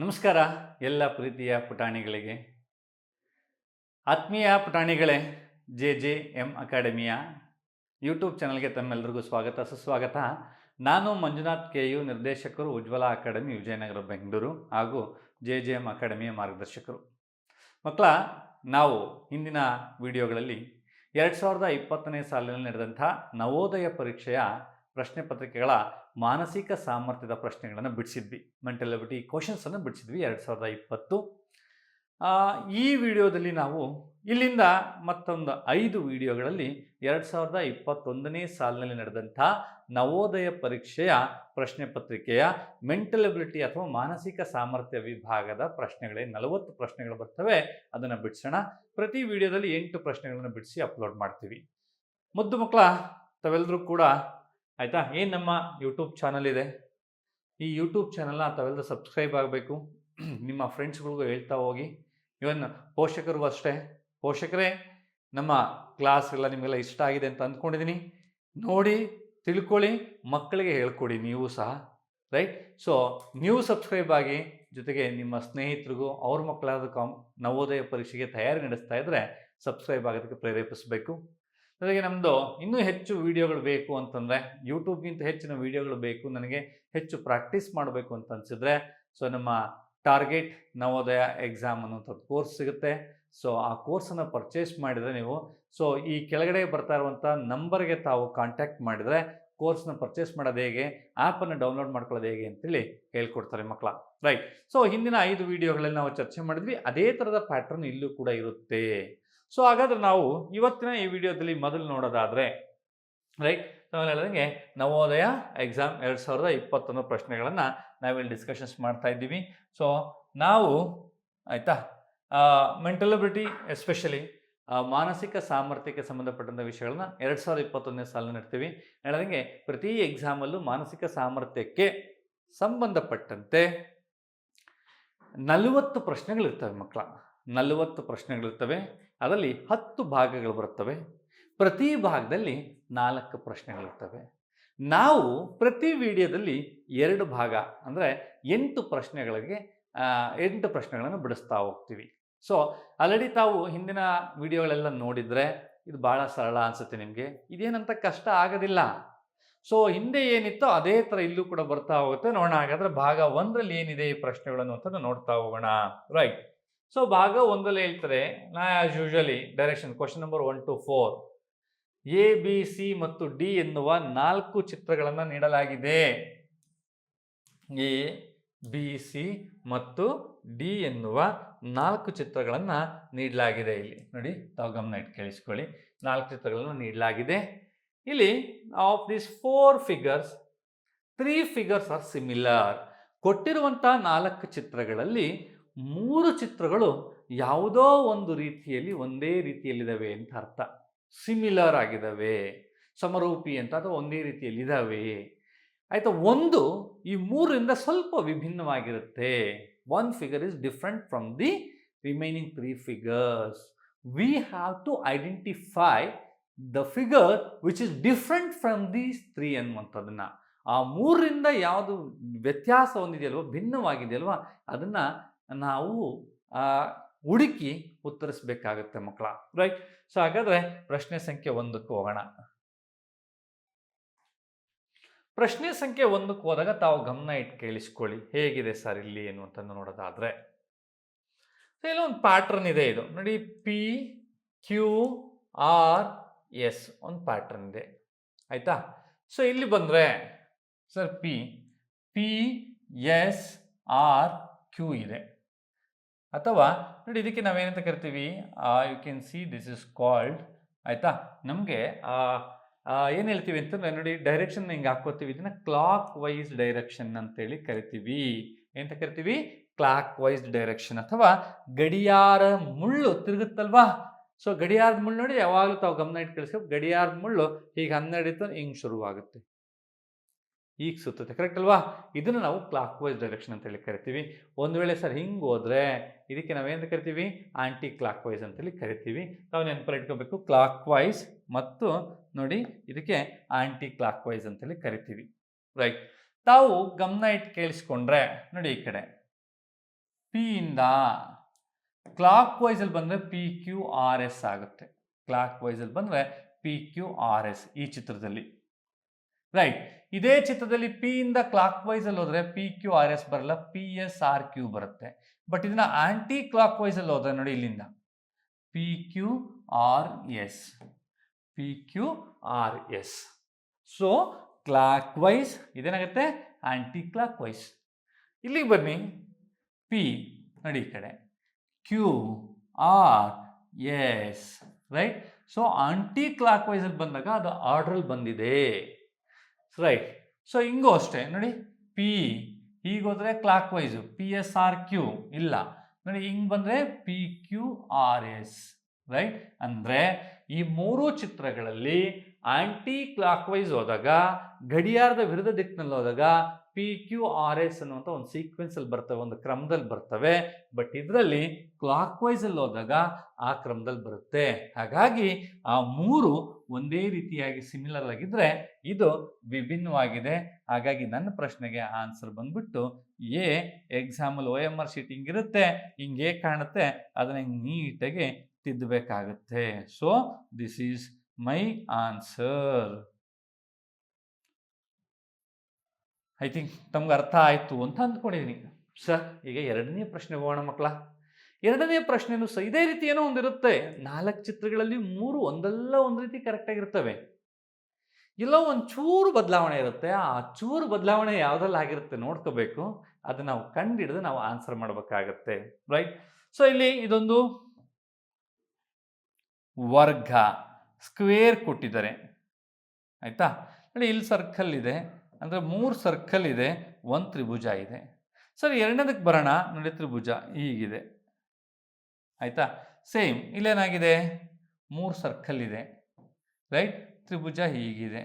ನಮಸ್ಕಾರ ಎಲ್ಲ ಪ್ರೀತಿಯ ಪುಟಾಣಿಗಳಿಗೆ. ಆತ್ಮೀಯ ಪುಟಾಣಿಗಳೇ, JJM ಅಕಾಡೆಮಿಯ ಯೂಟ್ಯೂಬ್ ಚಾನಲ್ಗೆ ತಮ್ಮೆಲ್ಲರಿಗೂ ಸ್ವಾಗತ ಸುಸ್ವಾಗತ. ನಾನು ಮಂಜುನಾಥ್ KU, ನಿರ್ದೇಶಕರು, ಉಜ್ವಲ ಅಕಾಡೆಮಿ, ವಿಜಯನಗರ, ಬೆಂಗಳೂರು ಹಾಗೂ JJM ಅಕಾಡೆಮಿಯ ಮಾರ್ಗದರ್ಶಕರು. ಮಕ್ಕಳ, ನಾವು ಹಿಂದಿನ ವಿಡಿಯೋಗಳಲ್ಲಿ 2020ನೇ ಸಾಲಿನಲ್ಲಿ ನಡೆದಂಥ ನವೋದಯ ಪರೀಕ್ಷೆಯ ಪ್ರಶ್ನೆ ಪತ್ರಿಕೆಗಳ ಮಾನಸಿಕ ಸಾಮರ್ಥ್ಯದ ಪ್ರಶ್ನೆಗಳನ್ನು ಬಿಡಿಸಿದ್ವಿ. Mental ability ಕ್ವಶನ್ಸನ್ನು ಬಿಡಿಸಿದ್ವಿ 2020. ಈ ವಿಡಿಯೋದಲ್ಲಿ ನಾವು ಇಲ್ಲಿಂದ ಮತ್ತೊಂದು 5 ವಿಡಿಯೋಗಳಲ್ಲಿ 2021ನೇ ಸಾಲಿನಲ್ಲಿ ನಡೆದಂಥ ನವೋದಯ ಪರೀಕ್ಷೆಯ ಪ್ರಶ್ನೆ ಪತ್ರಿಕೆಯ ಮೆಂಟಲ್ ಎಬಿಲಿಟಿ ಅಥವಾ ಮಾನಸಿಕ ಸಾಮರ್ಥ್ಯ ವಿಭಾಗದ ಪ್ರಶ್ನೆಗಳೇ 40 ಪ್ರಶ್ನೆಗಳು ಬರ್ತವೆ, ಅದನ್ನು ಬಿಡಿಸೋಣ. ಪ್ರತಿ ವಿಡಿಯೋದಲ್ಲಿ 8 ಪ್ರಶ್ನೆಗಳನ್ನು ಬಿಡಿಸಿ ಅಪ್ಲೋಡ್ ಮಾಡ್ತೀವಿ. ಮುದ್ದು ಮಕ್ಕಳ, ತಾವೆಲ್ಲರೂ ಕೂಡ ಆಯಿತಾ, ಏನು ನಮ್ಮ ಯೂಟ್ಯೂಬ್ ಚಾನಲ್ ಇದೆ, ಈ ಯೂಟ್ಯೂಬ್ ಚಾನಲ್ನ ತಾವೆಲ್ಲರೂ ಸಬ್ಸ್ಕ್ರೈಬ್ ಆಗಬೇಕು. ನಿಮ್ಮ ಫ್ರೆಂಡ್ಸ್ಗಳಿಗೂ ಹೇಳ್ತಾ ಹೋಗಿ. ಇವನ್ ಪೋಷಕರಿಗೂ ಅಷ್ಟೇ. ಪೋಷಕರೇ, ನಮ್ಮ ಕ್ಲಾಸ್ ಎಲ್ಲ ನಿಮಗೆಲ್ಲ ಇಷ್ಟ ಆಗಿದೆ ಅಂತ ಅಂದ್ಕೊಂಡಿದ್ದೀನಿ. ನೋಡಿ, ತಿಳ್ಕೊಳ್ಳಿ, ಮಕ್ಕಳಿಗೆ ಹೇಳ್ಕೊಡಿ ನೀವು ಸಹ, ರೈಟ್? ಸೊ ನೀವು ಸಬ್ಸ್ಕ್ರೈಬ್ ಆಗಿ, ಜೊತೆಗೆ ನಿಮ್ಮ ಸ್ನೇಹಿತರಿಗೂ ಅವ್ರ ಮಕ್ಕಳಾದ ನವೋದಯ ಪರೀಕ್ಷೆಗೆ ತಯಾರಿ ನಡೆಸ್ತಾ ಇದ್ದರೆ ಸಬ್ಸ್ಕ್ರೈಬ್ ಆಗೋದಕ್ಕೆ ಪ್ರೇರೇಪಿಸಬೇಕು. ಜೊತೆಗೆ ನಮ್ಮದು ಇನ್ನೂ ಹೆಚ್ಚು ವೀಡಿಯೋಗಳು ಬೇಕು ಅಂತಂದರೆ, ಯೂಟ್ಯೂಬ್ಗಿಂತ ಹೆಚ್ಚಿನ ವೀಡಿಯೋಗಳು ಬೇಕು, ನನಗೆ ಹೆಚ್ಚು ಪ್ರಾಕ್ಟೀಸ್ ಮಾಡಬೇಕು ಅಂತ ಅನಿಸಿದ್ರೆ, ಸೊ ನಮ್ಮ ಟಾರ್ಗೆಟ್ ನವೋದಯ ಎಕ್ಸಾಮ್ ಅನ್ನೋಂಥದ್ದು ಕೋರ್ಸ್ ಸಿಗುತ್ತೆ. ಸೊ ಆ ಕೋರ್ಸನ್ನು ಪರ್ಚೇಸ್ ಮಾಡಿದರೆ ನೀವು, ಸೊ ಈ ಕೆಳಗಡೆ ಬರ್ತಾ ಇರುವಂಥ ನಂಬರ್ಗೆ ತಾವು ಕಾಂಟ್ಯಾಕ್ಟ್ ಮಾಡಿದರೆ ಕೋರ್ಸ್ನ ಪರ್ಚೇಸ್ ಮಾಡೋದು ಹೇಗೆ, ಆ್ಯಪನ್ನು ಡೌನ್ಲೋಡ್ ಮಾಡ್ಕೊಳ್ಳೋದು ಹೇಗೆ ಅಂತೇಳಿ ಹೇಳ್ಕೊಡ್ತಾರೆ ಮಕ್ಕಳ, ರೈಟ್? ಸೊ ಹಿಂದಿನ 5 ವೀಡಿಯೋಗಳಲ್ಲಿ ನಾವು ಚರ್ಚೆ ಮಾಡಿದ್ವಿ. ಅದೇ ಥರದ ಪ್ಯಾಟ್ರನ್ ಇಲ್ಲೂ ಕೂಡ ಇರುತ್ತೆ. ಸೊ ಹಾಗಾದ್ರೆ ನಾವು ಇವತ್ತಿನ ಈ ವಿಡಿಯೋದಲ್ಲಿ ಮೊದಲು ನೋಡೋದಾದರೆ, ರೈಟ್, ನಾವು ಹೇಳಿದಂಗೆ ನವೋದಯ ಎಕ್ಸಾಮ್ 2021 ಪ್ರಶ್ನೆಗಳನ್ನು ನಾವಿಲ್ಲಿ ಡಿಸ್ಕಷನ್ಸ್ ಮಾಡ್ತಾ ಇದ್ದೀವಿ. ಸೊ ನಾವು ಆಯಿತಾ, ಮೆಂಟಲ್ ಎಬಿಲಿಟಿ ಎಸ್ಪೆಷಲಿ ಮಾನಸಿಕ ಸಾಮರ್ಥ್ಯಕ್ಕೆ ಸಂಬಂಧಪಟ್ಟಂಥ ವಿಷಯಗಳನ್ನ 2021ನೇ ಸಾಲಿನಲ್ಲಿ ಇರ್ತೀವಿ. ಹೇಳಿದಂಗೆ ಪ್ರತಿ ಎಕ್ಸಾಮಲ್ಲೂ ಮಾನಸಿಕ ಸಾಮರ್ಥ್ಯಕ್ಕೆ ಸಂಬಂಧಪಟ್ಟಂತೆ 40 ಪ್ರಶ್ನೆಗಳಿರ್ತವೆ ಮಕ್ಕಳ. 40 ಪ್ರಶ್ನೆಗಳಿರ್ತವೆ. ಅದರಲ್ಲಿ 10 ಭಾಗಗಳು ಬರುತ್ತವೆ. ಪ್ರತಿ ಭಾಗದಲ್ಲಿ 4 ಪ್ರಶ್ನೆಗಳಿರ್ತವೆ. ನಾವು ಪ್ರತಿ ವಿಡಿಯೋದಲ್ಲಿ 2 ಭಾಗ ಅಂದರೆ 8 ಪ್ರಶ್ನೆಗಳಿಗೆ 8 ಪ್ರಶ್ನೆಗಳನ್ನು ಬಿಡಿಸ್ತಾ ಹೋಗ್ತೀವಿ. ಸೊ ಆಲ್ರೆಡಿ ತಾವು ಹಿಂದಿನ ವಿಡಿಯೋಗಳೆಲ್ಲ ನೋಡಿದರೆ ಇದು ಭಾಳ ಸರಳ ಅನಿಸುತ್ತೆ ನಿಮಗೆ, ಇದೇನಂತ ಕಷ್ಟ ಆಗೋದಿಲ್ಲ. ಸೊ ಹಿಂದೆ ಏನಿತ್ತೋ ಅದೇ ಥರ ಇಲ್ಲೂ ಕೂಡ ಬರ್ತಾ ಹೋಗುತ್ತೆ. ನೋಡೋಣ ಹಾಗಾದರೆ ಭಾಗ 1ರಲ್ಲಿ ಏನಿದೆ ಈ ಪ್ರಶ್ನೆಗಳನ್ನು ಅಂತ ನೋಡ್ತಾ ಹೋಗೋಣ, ರೈಟ್? ಸೊ ಭಾಗ 1ರಲ್ಲಿ ಹೇಳ್ತಾರೆ, as usually direction question number 1 to 4, ABC ಮತ್ತು D ಎನ್ನುವ 4 ಚಿತ್ರಗಳನ್ನು ನೀಡಲಾಗಿದೆ. ABC ಮತ್ತು D ಎನ್ನುವ 4 ಚಿತ್ರಗಳನ್ನು ನೀಡಲಾಗಿದೆ. ಇಲ್ಲಿ ನೋಡಿ, ತಾವು ಗಮನ ಇಟ್ಟು ಕೇಳಿಸ್ಕೊಳ್ಳಿ. 4 ಚಿತ್ರಗಳನ್ನು ನೀಡಲಾಗಿದೆ. ಇಲ್ಲಿ of this 4 figures 3 figures R similar. ಕೊಟ್ಟಿರುವಂಥ 4 ಚಿತ್ರಗಳಲ್ಲಿ 3 ಚಿತ್ರಗಳು ಯಾವುದೋ ಒಂದು ರೀತಿಯಲ್ಲಿ ಒಂದೇ ರೀತಿಯಲ್ಲಿದ್ದಾವೆ ಅಂತ ಅರ್ಥ. ಸಿಮಿಲರ್ ಆಗಿದ್ದಾವೆ, ಸಮರೂಪಿ ಅಂತ, ಅಥವಾ ಒಂದೇ ರೀತಿಯಲ್ಲಿದ್ದಾವೆ, ಆಯಿತಾ? ಒಂದು ಈ 3ರಿಂದ ಸ್ವಲ್ಪ ವಿಭಿನ್ನವಾಗಿರುತ್ತೆ. 1 figure is different from the remaining 3 figures. We have to identify the figure which is different from these 3 ಅನ್ನುವಂಥದ್ದನ್ನು. ಆ 3ರಿಂದ ಯಾವುದು ವ್ಯತ್ಯಾಸ ಹೊಂದಿದೆಯಲ್ವ, ಭಿನ್ನವಾಗಿದೆಯಲ್ವ, ಅದನ್ನು ನಾವು ಹುಡುಕಿ ಉತ್ತರಿಸಬೇಕಾಗುತ್ತೆ ಮಕ್ಕಳ, ರೈಟ್? ಸೊ ಹಾಗಾದರೆ ಪ್ರಶ್ನೆ ಸಂಖ್ಯೆ 1ಕ್ಕೆ ಹೋಗೋಣ. ಪ್ರಶ್ನೆ ಸಂಖ್ಯೆ 1ಕ್ಕೆ ಹೋದಾಗ ತಾವು ಗಮನ ಇಟ್ಟು ಕೇಳಿಸ್ಕೊಳ್ಳಿ, ಹೇಗಿದೆ ಸರ್ ಇಲ್ಲಿ ಅನ್ನುವಂಥದ್ದು ನೋಡೋದಾದರೆ, ಇಲ್ಲ ಒಂದು ಪ್ಯಾಟ್ರನ್ ಇದೆ. ಇದು ನೋಡಿ, PQRS ಒಂದು ಪ್ಯಾಟ್ರನ್ ಇದೆ, ಆಯಿತಾ? ಸೊ ಇಲ್ಲಿ ಬಂದರೆ ಸರ್ PSRQ ಇದೆ. ಅಥವಾ ನೋಡಿ, ಇದಕ್ಕೆ ನಾವೇನಂತ ಕರಿತೀವಿ, you can see this is called, ಆಯಿತಾ? ನಮಗೆ ಏನು ಹೇಳ್ತೀವಿ ಅಂತಂದರೆ, ನೋಡಿ ಡೈರೆಕ್ಷನ್ ಹಿಂಗೆ ಹಾಕೋತೀವಿ, ಇದನ್ನು ಕ್ಲಾಕ್ ವೈಸ್ ಡೈರೆಕ್ಷನ್ ಅಂತೇಳಿ ಕರಿತೀವಿ. ಏನಂತ ಕರಿತೀವಿ? ಕ್ಲಾಕ್ ವೈಸ್ ಡೈರೆಕ್ಷನ್, ಅಥವಾ ಗಡಿಯಾರ ಮುಳ್ಳು ತಿರುಗುತ್ತಲ್ವಾ? ಸೊ ಗಡಿಯಾರದ ಮುಳ್ಳು ನೋಡಿ, ಯಾವಾಗಲೂ ತಾವು ಗಮನ ಇಟ್ಟು ಕೇಳಿಸ್ಕೊಂಡು, ಗಡಿಯಾರದ ಮುಳ್ಳು ಹೀಗೆ 12 ಇತ್ತು, ಹಿಂಗೆ ಶುರುವಾಗುತ್ತೆ, ಈಗ ಸುತ್ತುತ್ತೆ, ಕರೆಕ್ಟ್ ಅಲ್ವಾ? ಇದನ್ನು ನಾವು ಕ್ಲಾಕ್ ವೈಸ್ ಡೈರೆಕ್ಷನ್ ಅಂತೇಳಿ ಕರಿತೀವಿ. ಒಂದು ವೇಳೆ ಸರ್ ಹಿಂಗೆ ಹೋದರೆ ಇದಕ್ಕೆ ನಾವೇನು ಕರಿತೀವಿ? ಆಂಟಿ ಕ್ಲಾಕ್ ವೈಸ್ ಅಂತೇಳಿ ಕರಿತೀವಿ. ತಾವು ನೆನಪಲ್ಲಿ ಇಟ್ಕೋಬೇಕು, ಕ್ಲಾಕ್ ವೈಸ್ ಮತ್ತು ನೋಡಿ ಇದಕ್ಕೆ ಆಂಟಿ ಕ್ಲಾಕ್ ವೈಸ್ ಅಂತೇಳಿ ಕರಿತೀವಿ, ರೈಟ್? ತಾವು ಗಮನ ಇಟ್ಟು ಕೇಳಿಸ್ಕೊಂಡ್ರೆ ನೋಡಿ, ಈ ಕಡೆ ಪಿ ಇಂದ ಕ್ಲಾಕ್ ವೈಸಲ್ಲಿ ಬಂದರೆ ಪಿ ಕ್ಯೂ ಆರ್ ಎಸ್ ಆಗುತ್ತೆ. ಕ್ಲಾಕ್ ವೈಸಲ್ಲಿ ಬಂದರೆ ಪಿ ಕ್ಯೂ ಆರ್ ಎಸ್ ಈ ಚಿತ್ರದಲ್ಲಿ. ರೈಟ್. ಇದೇ ಚಿತ್ರದಲ್ಲಿ ಪಿ ಇಂದ ಕ್ಲಾಕ್ ವೈಸಲ್ಲಿ ಹೋದರೆ ಪಿ ಕ್ಯೂ ಆರ್ ಎಸ್ ಬರಲ್ಲ, ಪಿ ಎಸ್ ಆರ್ ಕ್ಯೂ ಬರುತ್ತೆ. ಬಟ್ ಇದನ್ನ ಆಂಟಿ ಕ್ಲಾಕ್ ವೈಸಲ್ಲಿ ಹೋದ್ರೆ ನೋಡಿ ಇಲ್ಲಿಂದ P Q R S, P Q R S. So clockwise ಇದೇನಾಗುತ್ತೆ, ಆಂಟಿ ಕ್ಲಾಕ್ ವೈಸ್. ಇಲ್ಲಿಗೆ ಬನ್ನಿ, ಪಿ ನೋಡಿ ಈ ಕಡೆ, Q R S. Right. So anti clock ವೈಸಲ್ಲಿ ಬಂದಾಗ ಅದು ಆರ್ಡ್ರಲ್ಲಿ ಬಂದಿದೆ. ರೈಟ್. ಸೊ ಹಿಂಗೂ ಅಷ್ಟೇ ನೋಡಿ, ಪಿ ಹೀಗೋದ್ರೆ clockwise P S R Q ಇಲ್ಲ ನೋಡಿ, ಹಿಂಗೆ ಬಂದರೆ P Q R S. Right. ಅಂದರೆ ಈ ಮೂರು ಚಿತ್ರಗಳಲ್ಲಿ ಆಂಟಿ ಕ್ಲಾಕ್ ವೈಸ್ ಹೋದಾಗ, ಗಡಿಯಾರದ ವಿರುದ್ಧ ದಿಕ್ಕಿನಲ್ಲಿ ಹೋದಾಗ ಪಿ ಕ್ಯೂ ಆರ್ ಎಸ್ ಅನ್ನುವಂಥ ಒಂದು ಸೀಕ್ವೆನ್ಸಲ್ಲಿ ಬರ್ತವೆ, ಒಂದು ಕ್ರಮದಲ್ಲಿ ಬರ್ತವೆ. ಬಟ್ ಇದರಲ್ಲಿ ಕ್ಲಾಕ್ ವೈಸಲ್ಲಿ ಹೋದಾಗ ಆ ಕ್ರಮದಲ್ಲಿ ಬರುತ್ತೆ. ಹಾಗಾಗಿ ಆ ಮೂರು ಒಂದೇ ರೀತಿಯಾಗಿ ಸಿಮಿಲರ್ ಆಗಿದ್ರೆ ಇದು ವಿಭಿನ್ನವಾಗಿದೆ. ಹಾಗಾಗಿ ನನ್ನ ಪ್ರಶ್ನೆಗೆ ಆನ್ಸರ್ ಬಂದ್ಬಿಟ್ಟು ಎ. ಎಕ್ಸಾಂಪಲ್ OMR ಶೀಟ್ ಹಿಂಗಿರುತ್ತೆ, ಹಿಂಗೆ ಕಾಣುತ್ತೆ, ಅದನ್ನ ನೀಟಾಗಿ ತಿದ್ದಬೇಕಾಗುತ್ತೆ. So this is my answer. I think ತಮ್ಗೆ ಅರ್ಥ ಆಯಿತು ಅಂತ ಅಂದ್ಕೊಂಡಿದ್ದೀನಿ ಸರ್. ಈಗ ಎರಡನೇ ಪ್ರಶ್ನೆ ಹೋಗೋಣ ಮಕ್ಕಳ. ಎರಡನೇ ಪ್ರಶ್ನೆನೂ ಸಹ ಇದೇ ರೀತಿ ಏನೋ ಒಂದಿರುತ್ತೆ. 4 ಚಿತ್ರಗಳಲ್ಲಿ 3 ಒಂದಲ್ಲ ಒಂದು ರೀತಿ ಕರೆಕ್ಟಾಗಿರ್ತವೆ, ಎಲ್ಲೋ ಒಂಚೂರು ಬದಲಾವಣೆ ಇರುತ್ತೆ. ಆ ಚೂರು ಬದಲಾವಣೆ ಯಾವುದ್ರಲ್ಲಿ ಆಗಿರುತ್ತೆ ನೋಡ್ಕೋಬೇಕು. ಅದು ನಾವು ಕಂಡಿಡಿದು ನಾವು ಆನ್ಸರ್ ಮಾಡಬೇಕಾಗತ್ತೆ. ರೈಟ್. ಸೊ ಇಲ್ಲಿ ಇದೊಂದು ವರ್ಗ ಸ್ಕ್ವೇರ್ ಕೊಟ್ಟಿದ್ದಾರೆ, ಆಯಿತಾ. ನೋಡಿ ಇಲ್ಲಿ ಸರ್ಕಲ್ ಇದೆ, ಅಂದರೆ 3 ಸರ್ಕಲ್ ಇದೆ, 1 ತ್ರಿಭುಜ ಇದೆ. ಸರ್ ಎರಡನೇದಕ್ಕೆ ಬರೋಣ. ನೋಡಿ ತ್ರಿಭುಜ ಹೀಗಿದೆ, ಆಯಿತಾ. ಸೇಮ್ ಇಲ್ಲೇನಾಗಿದೆ, 3 ಸರ್ಕಲ್ ಇದೆ. ರೈಟ್. ತ್ರಿಭುಜ ಹೀಗಿದೆ.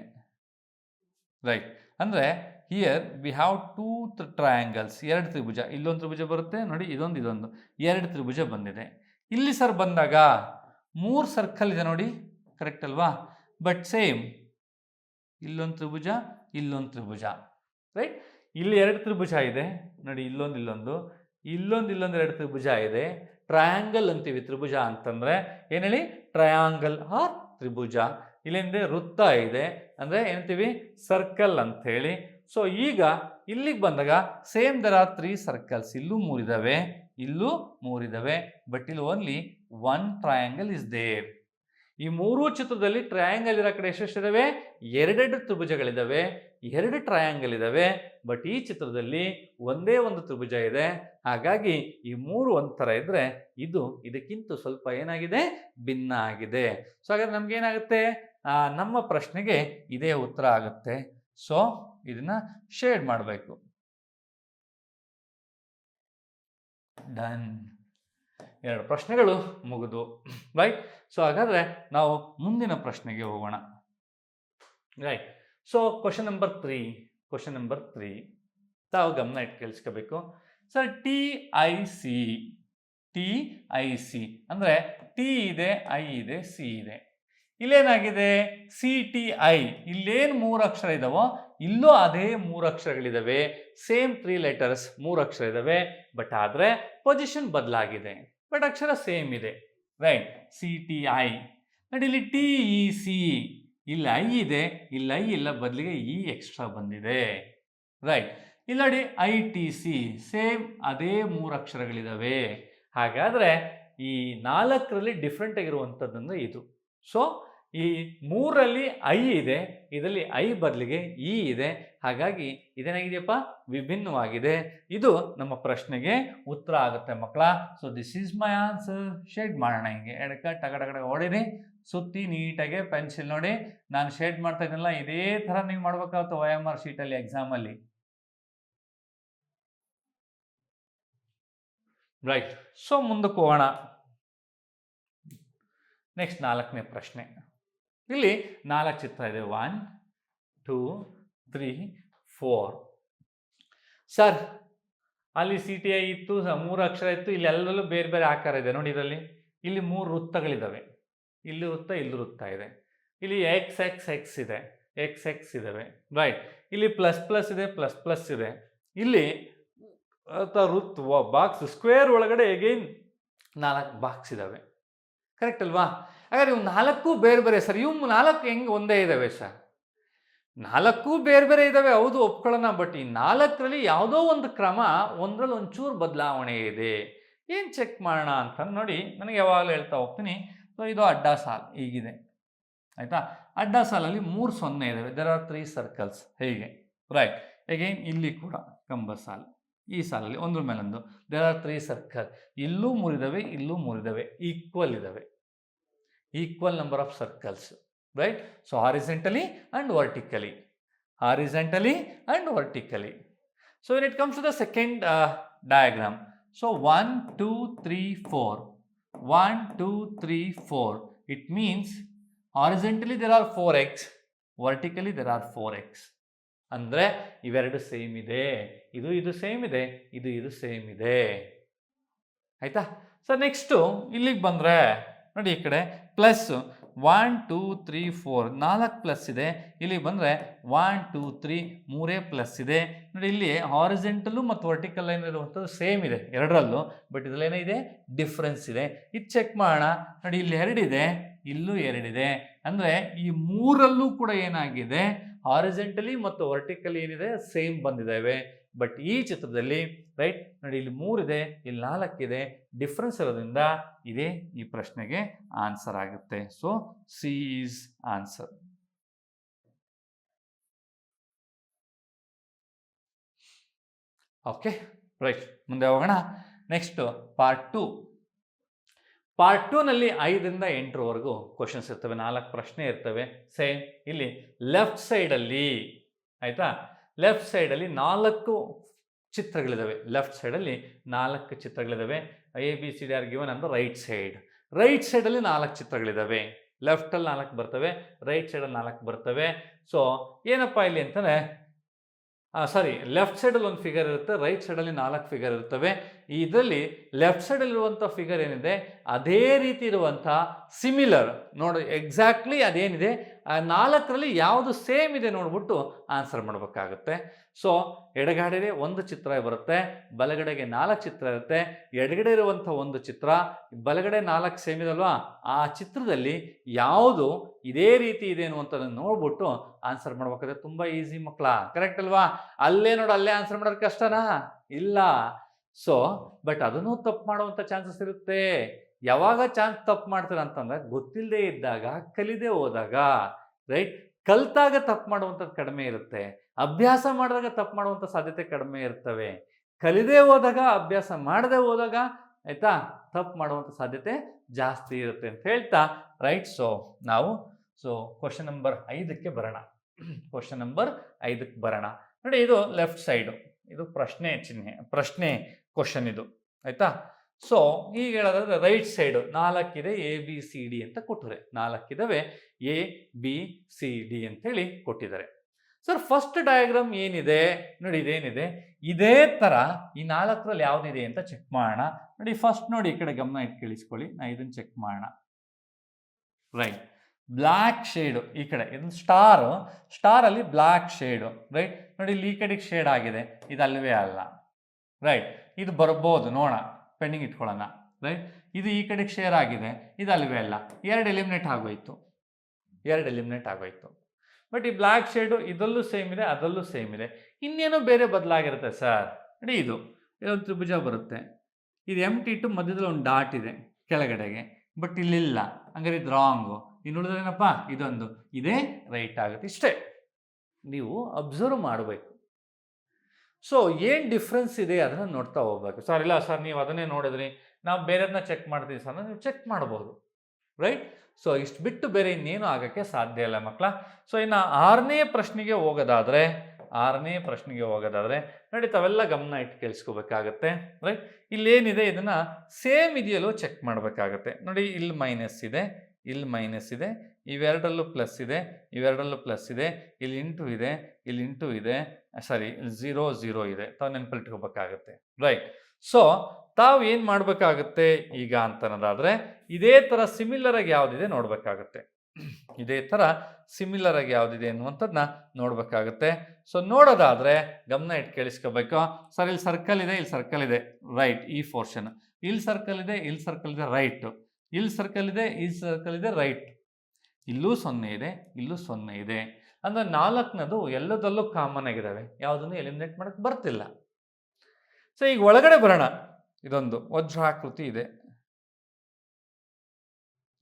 ರೈಟ್. ಅಂದರೆ ಹಿಯರ್ ವಿ ಹ್ಯಾವ್ 2 ಟ್ರಯಾಂಗಲ್ಸ್, 2 ತ್ರಿಭುಜ. ಇಲ್ಲೊಂದು ತ್ರಿಭುಜ ಬರುತ್ತೆ ನೋಡಿ, ಇದೊಂದು 2 ತ್ರಿಭುಜ ಬಂದಿದೆ. ಇಲ್ಲಿ ಸರ್ ಬಂದಾಗ 3 ಸರ್ಕಲ್ ಇದೆ ನೋಡಿ, ಕರೆಕ್ಟ್ ಅಲ್ವಾ. ಬಟ್ ಸೇಮ್ ಇಲ್ಲೊಂದು ತ್ರಿಭುಜ, ಇಲ್ಲೊಂದು ತ್ರಿಭುಜ. ರೈಟ್. ಇಲ್ಲಿ 2 ತ್ರಿಭುಜ ಇದೆ ನೋಡಿ, ಇಲ್ಲೊಂದು 2 ತ್ರಿಭುಜ ಇದೆ. ಟ್ರಯಾಂಗಲ್ ಅಂತೀವಿ ತ್ರಿಭುಜ ಅಂತಂದ್ರೆ. ಏನು ಹೇಳಿ, ಟ್ರಯಾಂಗಲ್ ಆರ್ ತ್ರಿಭುಜ. ಇಲ್ಲಿಂದ ವೃತ್ತ ಇದೆ, ಅಂದರೆ ಏನಂತೀವಿ, ಸರ್ಕಲ್ ಅಂತ ಹೇಳಿ. ಸೊ ಈಗ ಇಲ್ಲಿಗೆ ಬಂದಾಗ ಸೇಮ್ ದರ್ ಆರ್ 3 ಸರ್ಕಲ್ಸ್. ಇಲ್ಲೂ 3 ಇದಾವೆ, ಇಲ್ಲೂ 3 ಇದಾವೆ. ಬಟ್ ಇಲ್ಲಿ ಓನ್ಲಿ 1 ಟ್ರಯಾಂಗಲ್ ಇಸ್ ದೇರ್. ಈ ಮೂರೂ ಚಿತ್ರದಲ್ಲಿ ಟ್ರಯಾಂಗಲ್ ಇರೋ ಕಡೆ ಎಷ್ಟೆಷ್ಟಿದಾವೆ, 2 ತ್ರಿಭುಜಗಳಿದಾವೆ, 2 ಟ್ರಯಾಂಗಲ್ ಇದಾವೆ. ಬಟ್ ಈ ಚಿತ್ರದಲ್ಲಿ ಒಂದೇ ಒಂದು ತ್ರಿಭುಜ ಇದೆ. ಹಾಗಾಗಿ ಈ 3 ಒಂಥರ ಇದ್ರೆ ಇದು ಇದಕ್ಕಿಂತ ಸ್ವಲ್ಪ ಏನಾಗಿದೆ, ಭಿನ್ನ ಆಗಿದೆ. ಸೊ ಹಾಗಾದ್ರೆ ನಮ್ಗೆ ಏನಾಗುತ್ತೆ, ನಮ್ಮ ಪ್ರಶ್ನೆಗೆ ಇದೇ ಉತ್ತರ ಆಗುತ್ತೆ. ಸೊ ಇದನ್ನ ಶೇಡ್ ಮಾಡಬೇಕು. ಡನ್. 2 ಪ್ರಶ್ನೆಗಳು ಮುಗಿದು. ರೈಟ್. ಸೊ ಹಾಗಾದ್ರೆ ನಾವು ಮುಂದಿನ ಪ್ರಶ್ನೆಗೆ ಹೋಗೋಣ. ರೈಟ್. ಸೊ ಕ್ವಶನ್ ನಂಬರ್ 3 ತಾವು ಗಮನ ಇಟ್ಟು ಕೇಳಿಸ್ಕೋಬೇಕು. ಸರ್ TIC ಅಂದರೆ ಟಿ ಇದೆ, ಐ ಇದೆ, ಸಿ ಇದೆ. ಇಲ್ಲೇನಾಗಿದೆ, CTI. ಇಲ್ಲೇನು 3 ಅಕ್ಷರ ಇದಾವೋ ಇಲ್ಲೂ ಅದೇ 3 ಅಕ್ಷರಗಳಿದಾವೆ. ಸೇಮ್ 3 ಲೆಟರ್ಸ್, 3 ಅಕ್ಷರ ಇದಾವೆ. ಬಟ್ ಆದರೆ ಪೊಸಿಷನ್ ಬದಲಾಗಿದೆ, ಬಟ್ ಅಕ್ಷರ ಸೇಮ್ ಇದೆ. ರೈಟ್. CTI. ನೋಡಿ ಇಲ್ಲಿ TEC, ಇಲ್ಲಿ ಐ ಇದೆ, ಇಲ್ಲಿ ಐ ಇಲ್ಲ, ಬದಲಿಗೆ ಇ ಎಕ್ಸ್ಟ್ರಾ ಬಂದಿದೆ. ರೈಟ್. ಇಲ್ಲಿ ನೋಡಿ ITC, ಸೇಮ್ ಅದೇ 3 ಅಕ್ಷರಗಳಿದಾವೆ. ಹಾಗಾದರೆ ಈ 4ರಲ್ಲಿ ಡಿಫ್ರೆಂಟ್ ಆಗಿರುವಂಥದ್ದಂದ್ರೆ ಇದು. ಸೊ ಈ 3ರಲ್ಲಿ ಐ ಇದೆ, ಇದರಲ್ಲಿ ಐ ಬದಲಿಗೆ ಇ ಇದೆ. ಹಾಗಾಗಿ ಇದೇನಾಗಿದೆಯಪ್ಪ, ವಿಭಿನ್ನವಾಗಿದೆ. ಇದು ನಮ್ಮ ಪ್ರಶ್ನೆಗೆ ಉತ್ತರ ಆಗುತ್ತೆ ಮಕ್ಕಳ. So this is my answer. Shade ಮಾಡೋಣ. ಹಿಂಗೆ ಎಡಕ ಟಗಡಗಡ ಹೊಡಿರಿ, ಸುತ್ತಿ ನೀಟಾಗೆ ಪೆನ್ಸಿಲ್ ನೋಡಿ. ನಾನು ಶೇಡ್ ಮಾಡ್ತಾ ಇದ್ದೀನಲ್ಲ, ಇದೇ ಥರ ನೀವು ಮಾಡ್ಬೇಕಾಗುತ್ತೆ OMR ಶೀಟಲ್ಲಿ ಎಕ್ಸಾಮಲ್ಲಿ. ರೈಟ್. ಸೊ ಮುಂದಕ್ಕೆ ಹೋಗೋಣ. ನೆಕ್ಸ್ಟ್ 4ನೇ ಪ್ರಶ್ನೆ. ಇಲ್ಲಿ 4 ಚಿತ್ರ ಇದೆ. 1 2 3 4. ಸರ್ ಅಲ್ಲಿ CTI ಇತ್ತು, 3 ಅಕ್ಷರ ಇತ್ತು, ಇಲ್ಲಿ ಎಲ್ಲರಲ್ಲೂ ಬೇರೆ ಬೇರೆ ಆಕಾರ ಇದೆ ನೋಡಿ. ಇದರಲ್ಲಿ ಇಲ್ಲಿ 3 ವೃತ್ತಗಳಿದ್ದಾವೆ. ಇಲ್ಲಿ ವೃತ್ತ, ಇಲ್ಲಿ ವೃತ್ತ ಇದೆ. ಇಲ್ಲಿ XX ಇದೆ, XX ಇದಾವೆ. ರೈಟ್. ಇಲ್ಲಿ ಪ್ಲಸ್ ಪ್ಲಸ್ ಇದೆ, ಪ್ಲಸ್ ಪ್ಲಸ್ ಇದೆ. ಇಲ್ಲಿ ವೃತ್ ಬಾಕ್ಸ್ ಸ್ಕ್ವೇರ್ ಒಳಗಡೆ ಎಗೈನ್ 4 ಬಾಕ್ಸ್ ಇದ್ದಾವೆ. ಕರೆಕ್ಟ್ ಅಲ್ವಾ? ಹಾಗಾದ್ರೆ ಇವು 4 ಬೇರೆ ಬೇರೆ ಸರ್. ಇವು 4 ಹೆಂಗೆ ಒಂದೇ ಇದ್ದಾವೆ ಸರ್? 4 ಬೇರೆ ಬೇರೆ ಇದ್ದಾವೆ, ಹೌದು, ಒಪ್ಕೊಳ್ಳೋಣ. ಬಟ್ ಈ 4ರಲ್ಲಿ ಯಾವುದೋ ಒಂದು ಕ್ರಮ, ಒಂದರಲ್ಲಿ ಒಂಚೂರು ಬದಲಾವಣೆ ಇದೆ. ಏನು ಚೆಕ್ ಮಾಡೋಣ ಅಂತ ನೋಡಿ, ನನಗೆ ಯಾವಾಗಲೂ ಹೇಳ್ತಾ ಹೋಗ್ತೀನಿ. ಸೊ ಇದು ಅಡ್ಡ ಸಾಲು ಹೀಗಿದೆ, ಆಯಿತಾ? ಅಡ್ಡ ಸಾಲಲ್ಲಿ 3 0 ಇದ್ದಾವೆ. There are 3 circles. ಹೇಗೆ? ರೈಟ್. ಅಗೈನ್ ಇಲ್ಲಿ ಕೂಡ ಕಂಬ ಸಾಲು, ಈ ಸಾಲಲ್ಲಿ ಒಂದ್ರ ಮೇಲೊಂದು ದೇರ್ ಆರ್ 3 ಸರ್ಕಲ್. ಇಲ್ಲೂ 3 ಇದ್ದಾವೆ, ಇಲ್ಲೂ 3 ಇದ್ದಾವೆ, ಈಕ್ವಲ್ ಇದ್ದಾವೆ, equal number of circles, right? So ಹಾರಿಜೆಂಟಲಿ and vertically, ಹಾರಿಜೆಂಟಲಿ and vertically. So when it comes to the second diagram, so 1 2 3 4, 1 2 3 4, it means horizontally there are 4x, vertically there are 4x. ಅಂದರೆ ಇವೆರಡು same ಇದೆ, ಇದು same ಇದೆ, ಇದು same ಇದೆ, ಆಯ್ತಾ? So next ಇಲ್ಲಿಗೆ ಬಂದರೆ ನೋಡಿ, ಈ ಕಡೆ ಪ್ಲಸ್ 1 2 3 4 4 ಪ್ಲಸ್ ಇದೆ. ಇಲ್ಲಿಗೆ ಬಂದರೆ 1 2 3 3 ಪ್ಲಸ್ ಇದೆ. ನೋಡಿ, ಇಲ್ಲಿ ಹಾರಿಜೆಂಟಲು ಮತ್ತು ವರ್ಟಿಕಲ್ ಲೈನ್ ಇರುವಂಥದ್ದು ಸೇಮ್ ಇದೆ ಎರಡರಲ್ಲೂ, ಬಟ್ ಇದರಲ್ಲೇನಿದೆ? ಡಿಫ್ರೆನ್ಸ್ ಇದೆ. ಇದು ಚೆಕ್ ಮಾಡೋಣ. ನೋಡಿ, ಇಲ್ಲಿ 2 ಇದೆ, ಇಲ್ಲೂ 2 ಇದೆ. ಅಂದರೆ ಈ 3ರಲ್ಲೂ ಕೂಡ ಏನಾಗಿದೆ? ಹಾರಿಜೆಂಟಲಿ ಮತ್ತು ವರ್ಟಿಕಲಿ ಏನಿದೆ? ಸೇಮ್ ಬಂದಿದ್ದಾವೆ. ಬಟ್ ಈ ಚಿತ್ರದಲ್ಲಿ, ರೈಟ್, ನೋಡಿ, ಇಲ್ಲಿ 3 ಇದೆ, ಇಲ್ಲಿ 4 ಇದೆ, ಡಿಫ್ರೆನ್ಸ್ ಇರೋದ್ರಿಂದ ಇದೇ ಈ ಪ್ರಶ್ನೆಗೆ ಆನ್ಸರ್ ಆಗುತ್ತೆ. So C is answer. Okay, right. ಮುಂದೆ ಹೋಗೋಣ. Next part 2. ಪಾರ್ಟ್ 2ನಲ್ಲಿ 5ರಿಂದ 8ರವರೆಗೂ ಕ್ವಶನ್ಸ್ ಇರ್ತವೆ, 4 ಪ್ರಶ್ನೆ ಇರ್ತವೆ. ಸೇಮ್ ಇಲ್ಲಿ ಲೆಫ್ಟ್ ಸೈಡಲ್ಲಿ, ಆಯಿತಾ? ಲೆಫ್ಟ್ ಸೈಡಲ್ಲಿ 4 ಚಿತ್ರಗಳಿದ್ದಾವೆ. ಲೆಫ್ಟ್ ಸೈಡಲ್ಲಿ 4 ಚಿತ್ರಗಳಿದ್ದಾವೆ. ABCD are given on the right side. Right ಸೈಡಲ್ಲಿ 4 ಚಿತ್ರಗಳಿದ್ದಾವೆ. ಲೆಫ್ಟಲ್ಲಿ 4 ಬರ್ತವೆ, ರೈಟ್ ಸೈಡಲ್ಲಿ 4 ಬರ್ತವೆ. ಸೊ ಏನಪ್ಪ ಇಲ್ಲಿ ಅಂತಂದರೆ, ಸಾರಿ, ಲೆಫ್ಟ್ ಸೈಡಲ್ಲಿ ಒಂದು ಫಿಗರ್ ಇರುತ್ತೆ, ರೈಟ್ ಸೈಡಲ್ಲಿ 4 ಫಿಗರ್ ಇರ್ತವೆ. ಇದರಲ್ಲಿ ಲೆಫ್ಟ್ ಸೈಡಲ್ಲಿರುವಂಥ ಫಿಗರ್ ಏನಿದೆ ಅದೇ ರೀತಿ ಇರುವಂಥ ಸಿಮಿಲರ್ ನೋಡಿ, ಎಕ್ಸಾಕ್ಟ್ಲಿ ಅದೇನಿದೆ ಆ 4ರಲ್ಲಿ ಯಾವುದು ಸೇಮ್ ಇದೆ ನೋಡ್ಬಿಟ್ಟು ಆನ್ಸರ್ ಮಾಡಬೇಕಾಗುತ್ತೆ. ಸೊ ಎಡಗಡೆಗೆ ಒಂದು ಚಿತ್ರ ಬರುತ್ತೆ, ಬಲಗಡೆಗೆ 4 ಚಿತ್ರ ಇರುತ್ತೆ. ಎಡಗಡೆ ಇರುವಂಥ ಒಂದು ಚಿತ್ರ, ಬಲಗಡೆ 4 ಸೇಮ್ ಇದಲ್ವಾ, ಆ ಚಿತ್ರದಲ್ಲಿ ಯಾವುದು ಇದೇ ರೀತಿ ಇದೆ ಅನ್ನುವಂಥದ್ದನ್ನು ನೋಡ್ಬಿಟ್ಟು ಆನ್ಸರ್ ಮಾಡ್ಬೇಕಾದ್ರೆ ತುಂಬ ಈಸಿ ಮಕ್ಕಳ. ಕರೆಕ್ಟ್ ಅಲ್ವಾ? ಅಲ್ಲೇ ನೋಡಿ, ಅಲ್ಲೇ ಆನ್ಸರ್ ಮಾಡೋದು ಕಷ್ಟನಾ? ಇಲ್ಲ. ಸೊ ಬಟ್ ಅದನ್ನು ತಪ್ಪು ಮಾಡುವಂಥ ಚಾನ್ಸಸ್ ಇರುತ್ತೆ. ಯಾವಾಗ ತಪ್ಪು ಮಾಡ್ತಾರೆ ಅಂತಂದ್ರೆ, ಗೊತ್ತಿಲ್ಲದೆ ಇದ್ದಾಗ, ಕಲಿದೇ ಹೋದಾಗ, ರೈಟ್? ಕಲ್ತಾಗ ತಪ್ಪು ಮಾಡುವಂಥದ್ದು ಕಡಿಮೆ ಇರುತ್ತೆ, ಅಭ್ಯಾಸ ಮಾಡಿದಾಗ ತಪ್ಪು ಮಾಡುವಂಥ ಸಾಧ್ಯತೆ ಕಡಿಮೆ ಇರ್ತವೆ. ಕಲಿದೇ ಹೋದಾಗ, ಅಭ್ಯಾಸ ಮಾಡದೆ ಹೋದಾಗ, ಆಯಿತಾ, ತಪ್ಪು ಮಾಡುವಂಥ ಸಾಧ್ಯತೆ ಜಾಸ್ತಿ ಇರುತ್ತೆ ಅಂತ ಹೇಳ್ತಾ, ರೈಟ್? ಸೊ ನಾವು ಕ್ವಶನ್ ನಂಬರ್ 5ಕ್ಕೆ ಬರೋಣ. ಕ್ವಶನ್ ನಂಬರ್ 5ಕ್ಕೆ ಬರೋಣ. ನೋಡಿ, ಇದು ಲೆಫ್ಟ್ ಸೈಡು, ಇದು ಪ್ರಶ್ನೆ ಚಿಹ್ನೆ, ಪ್ರಶ್ನೆ ಕ್ವಶನ್ ಇದು, ಆಯಿತಾ? ಸೊ ಈಗ ಹೇಳೋದಾದ್ರೆ ರೈಟ್ ಸೈಡು 4 ಇದೆ, ABCD ಅಂತ ಕೊಟ್ಟಿದ್ದಾರೆ. 4 ಇದ್ದಾವೆ, ABCD ಅಂತೇಳಿ ಕೊಟ್ಟಿದ್ದಾರೆ. ಸರ್ ಫಸ್ಟ್ ಡಯಾಗ್ರಾಮ್ ಏನಿದೆ ನೋಡಿ, ಇದೇನಿದೆ ಇದೇ ಥರ ಈ 4ರಲ್ಲಿ ಯಾವುದಿದೆ ಅಂತ ಚೆಕ್ ಮಾಡೋಣ. ನೋಡಿ, ಫಸ್ಟ್ ನೋಡಿ, ಈ ಕಡೆ ಗಮನ ಇಟ್ಟು ಕೇಳಿಸ್ಕೊಳ್ಳಿ, ನಾ ಇದನ್ನು ಚೆಕ್ ಮಾಡೋಣ. ರೈಟ್, ಬ್ಲ್ಯಾಕ್ ಶೇಡು ಈ ಕಡೆ, ಇದೊಂದು ಸ್ಟಾರಲ್ಲಿ ಬ್ಲ್ಯಾಕ್ ಶೇಡು, ರೈಟ್? ನೋಡಿ, ಇಲ್ಲಿ ಈ ಕಡೆಗೆ ಶೇಡ್ ಆಗಿದೆ, ಇದು ಅಲ್ವೇ ಅಲ್ಲ, ರೈಟ್? ಇದು ಬರ್ಬೋದು, ನೋಡೋಣ, ಪೆಂಡಿಂಗ್ ಇಟ್ಕೊಳ್ಳೋಣ, ರೈಟ್? ಇದು ಈ ಕಡೆಗೆ ಶೇರ್ ಆಗಿದೆ, ಇದು ಅಲ್ವೇ ಅಲ್ಲ, 2 ಎಲಿಮಿನೇಟ್ ಆಗೋಯ್ತು, 2 ಎಲಿಮಿನೇಟ್ ಆಗೋಯ್ತು. ಬಟ್ ಈ ಬ್ಲ್ಯಾಕ್ ಶೇಡು ಇದರಲ್ಲೂ ಸೇಮ್ ಇದೆ, ಅದರಲ್ಲೂ ಸೇಮ್ ಇದೆ. ಇನ್ನೇನೋ ಬೇರೆ ಬದಲಾಗಿರುತ್ತೆ ಸರ್. ನೋಡಿ, ಇದೊಂದು ತ್ರಿಭುಜ ಬರುತ್ತೆ, ಇದು M2 ಮಧ್ಯದಲ್ಲಿ ಒಂದು ಡಾಟ್ ಇದೆ ಕೆಳಗಡೆಗೆ, ಬಟ್ ಇಲ್ಲಿಲ್ಲ, ಹಂಗಾರೆ ಇದು ರಾಂಗು. ಇನ್ನು ಉಳಿದ್ರೇನಪ್ಪ, ಇದೊಂದು ಇದೇ ರೈಟ್ ಆಗುತ್ತೆ. ಇಷ್ಟೇ ನೀವು ಅಬ್ಸರ್ವ್ ಮಾಡಬೇಕು. ಸೊ ಏನು ಡಿಫ್ರೆನ್ಸ್ ಇದೆ ಅದನ್ನು ನೋಡ್ತಾ ಹೋಗ್ಬೇಕು. ಸರ್ ಇಲ್ಲ ಸರ್, ನೀವು ಅದನ್ನೇ ನೋಡಿದ್ರಿ, ನಾವು ಬೇರೆದನ್ನ ಚೆಕ್ ಮಾಡ್ತೀವಿ ಸರ್, ನೀವು ಚೆಕ್ ಮಾಡ್ಬೋದು, ರೈಟ್? ಸೊ ಇಷ್ಟು ಬಿಟ್ಟು ಬೇರೆ ಇನ್ನೇನು ಆಗೋಕ್ಕೆ ಸಾಧ್ಯ ಇಲ್ಲ ಮಕ್ಕಳ. ಸೊ ಇನ್ನು 6ನೇ ಪ್ರಶ್ನೆಗೆ ಹೋಗೋದಾದರೆ ನೋಡಿ, ತಾವೆಲ್ಲ ಗಮನ ಇಟ್ಟು ಕೇಳಿಸ್ಕೋಬೇಕಾಗತ್ತೆ, ರೈಟ್? ಇಲ್ಲೇನಿದೆ ಇದನ್ನು ಸೇಮ್ ಇದೆಯಲ್ಲೋ ಚೆಕ್ ಮಾಡಬೇಕಾಗತ್ತೆ. ನೋಡಿ, ಇಲ್ಲಿ ಮೈನಸ್ ಇದೆ, ಇಲ್ಲಿ ಮೈನಸ್ ಇದೆ, ಇವೆರಡರಲ್ಲೂ ಪ್ಲಸ್ ಇದೆ, ಇವೆರಡರಲ್ಲೂ ಪ್ಲಸ್ ಇದೆ, ಇಲ್ಲಿ ಇಂಟು ಇದೆ, ಇಲ್ಲಿ ಇಂಟು ಇದೆ, ಸಾರಿ ಇಲ್ಲಿ 0 0 ಇದೆ. ತಾವು ನೆನಪಲ್ಲಿಟ್ಕೋಬೇಕಾಗತ್ತೆ, ರೈಟ್? ಸೊ ತಾವು ಏನು ಮಾಡಬೇಕಾಗುತ್ತೆ ಈಗ ಅಂತನ್ನೋದಾದರೆ, ಇದೇ ಥರ ಸಿಮಿಲರ್ ಆಗಿ ಯಾವುದಿದೆ ನೋಡಬೇಕಾಗುತ್ತೆ. ಇದೇ ಥರ ಸಿಮಿಲರ್ ಆಗಿ ಯಾವುದಿದೆ ಅನ್ನುವಂಥದ್ದನ್ನ ನೋಡಬೇಕಾಗುತ್ತೆ. ಸೊ ನೋಡೋದಾದರೆ ಗಮನ ಇಟ್ಟು ಕೇಳಿಸ್ಕೋಬೇಕು. ಸರ್ ಇಲ್ಲಿ ಸರ್ಕಲ್ ಇದೆ, ಇಲ್ಲಿ ಸರ್ಕಲ್ ಇದೆ, ರೈಟ್, ಈ ಪೋರ್ಷನ್. ಇಲ್ಲಿ ಸರ್ಕಲ್ ಇದೆ, ಇಲ್ಲಿ ಸರ್ಕಲ್ ಇದೆ, ರೈಟ್. ಇಲ್ಲಿ ಸರ್ಕಲ್ ಇದೆ, ಇಲ್ಲಿ ಸರ್ಕಲ್ ಇದೆ, ರೈಟ್. ಇಲ್ಲೂ 0 ಇದೆ, ಇಲ್ಲೂ 0 ಇದೆ. ಅಂದರೆ 4ನದು ಎಲ್ಲದಲ್ಲೂ ಕಾಮನ್ ಆಗಿದ್ದಾವೆ, ಯಾವುದನ್ನು ಎಲಿಮಿನೇಟ್ ಮಾಡೋಕ್ಕೆ ಬರ್ತಿಲ್ಲ. ಸೊ ಈಗ ಒಳಗಡೆ ಬರೋಣ. ಇದೊಂದು ವಜ್ರಾಕೃತಿ ಇದೆ,